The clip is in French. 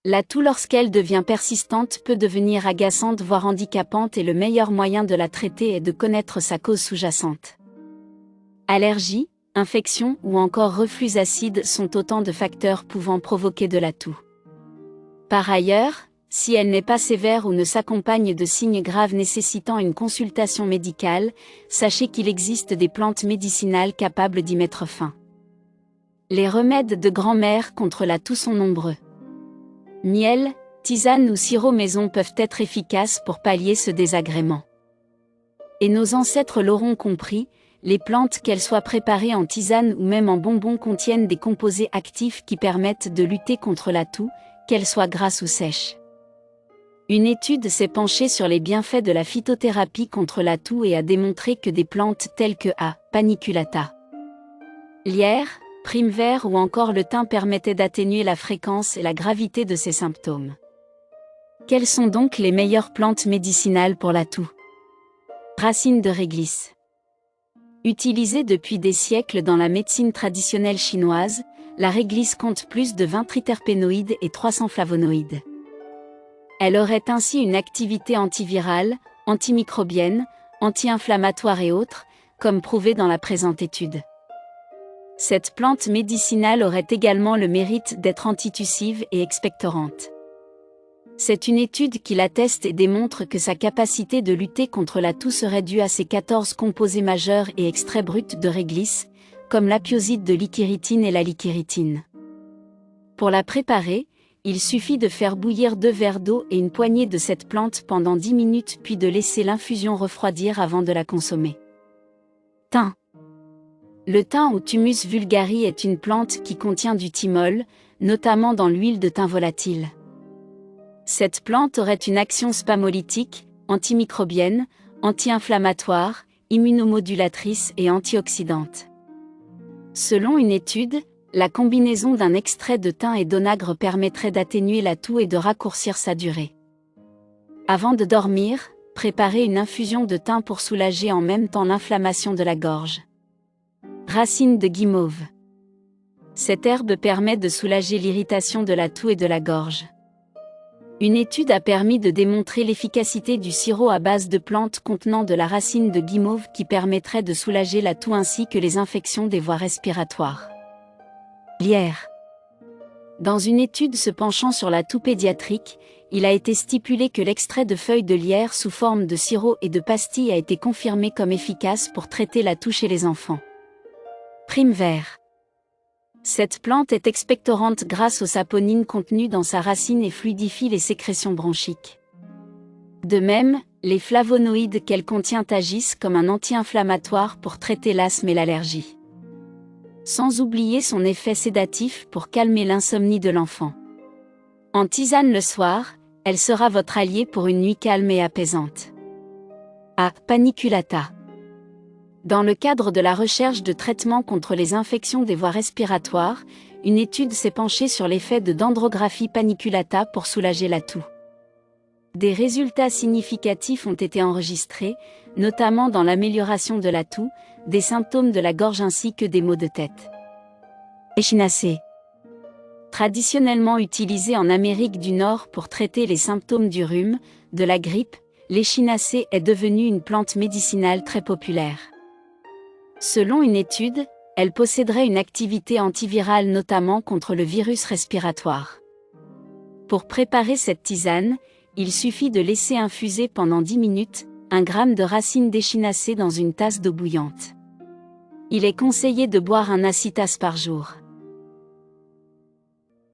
La toux lorsqu'elle devient persistante peut devenir agaçante voire handicapante et le meilleur moyen de la traiter est de connaître sa cause sous-jacente. Allergie, infection ou encore reflux acide sont autant de facteurs pouvant provoquer de la toux. Par ailleurs, si elle n'est pas sévère ou ne s'accompagne de signes graves nécessitant une consultation médicale, sachez qu'il existe des plantes médicinales capables d'y mettre fin. Les remèdes de grand-mère contre la toux sont nombreux. Miel, tisane ou sirop maison peuvent être efficaces pour pallier ce désagrément. Et nos ancêtres l'auront compris, les plantes qu'elles soient préparées en tisane ou même en bonbons contiennent des composés actifs qui permettent de lutter contre la toux, qu'elle soit grasse ou sèche. Une étude s'est penchée sur les bienfaits de la phytothérapie contre la toux et a démontré que des plantes telles que A. paniculata, lierre, prime vert ou encore le thym permettaient d'atténuer la fréquence et la gravité de ces symptômes. Quelles sont donc les meilleures plantes médicinales pour la toux? Racine de réglisse. Utilisée depuis des siècles dans la médecine traditionnelle chinoise, la réglisse compte plus de 20 triterpénoïdes et 300 flavonoïdes. Elle aurait ainsi une activité antivirale, antimicrobienne, anti-inflammatoire et autres, comme prouvé dans la présente étude. Cette plante médicinale aurait également le mérite d'être antitussive et expectorante. C'est une étude qui l'atteste et démontre que sa capacité de lutter contre la toux serait due à ses 14 composés majeurs et extraits bruts de réglisse, comme l'apioside de l'ikéritine et la likéritine. Pour la préparer, il suffit de faire bouillir 2 verres d'eau et une poignée de cette plante pendant 10 minutes puis de laisser l'infusion refroidir avant de la consommer. Thym. Le thym ou Thymus vulgari est une plante qui contient du thymol, notamment dans l'huile de thym volatile. Cette plante aurait une action spamolytique, antimicrobienne, anti-inflammatoire, immunomodulatrice et antioxydante. Selon une étude, la combinaison d'un extrait de thym et d'onagre permettrait d'atténuer la toux et de raccourcir sa durée. Avant de dormir, préparez une infusion de thym pour soulager en même temps l'inflammation de la gorge. Racine de guimauve. Cette herbe permet de soulager l'irritation de la toux et de la gorge. Une étude a permis de démontrer l'efficacité du sirop à base de plantes contenant de la racine de guimauve qui permettrait de soulager la toux ainsi que les infections des voies respiratoires. Lierre. Dans une étude se penchant sur la toux pédiatrique, il a été stipulé que l'extrait de feuilles de lierre sous forme de sirop et de pastilles a été confirmé comme efficace pour traiter la toux chez les enfants. Prime vert. Cette plante est expectorante grâce aux saponines contenues dans sa racine et fluidifie les sécrétions bronchiques. De même, les flavonoïdes qu'elle contient agissent comme un anti-inflammatoire pour traiter l'asthme et l'allergie. Sans oublier son effet sédatif pour calmer l'insomnie de l'enfant. En tisane le soir, elle sera votre allié pour une nuit calme et apaisante. A. paniculata. Dans le cadre de la recherche de traitements contre les infections des voies respiratoires, une étude s'est penchée sur l'effet de dendrographie paniculata pour soulager la toux. Des résultats significatifs ont été enregistrés, notamment dans l'amélioration de la toux, des symptômes de la gorge ainsi que des maux de tête. Échinacée. Traditionnellement utilisée en Amérique du Nord pour traiter les symptômes du rhume, de la grippe, l'échinacée est devenue une plante médicinale très populaire. Selon une étude, elle posséderait une activité antivirale notamment contre le virus respiratoire. Pour préparer cette tisane, il suffit de laisser infuser pendant 10 minutes 1 g de racines d'échinacée dans une tasse d'eau bouillante. Il est conseillé de boire 1 à 6 tasses par jour.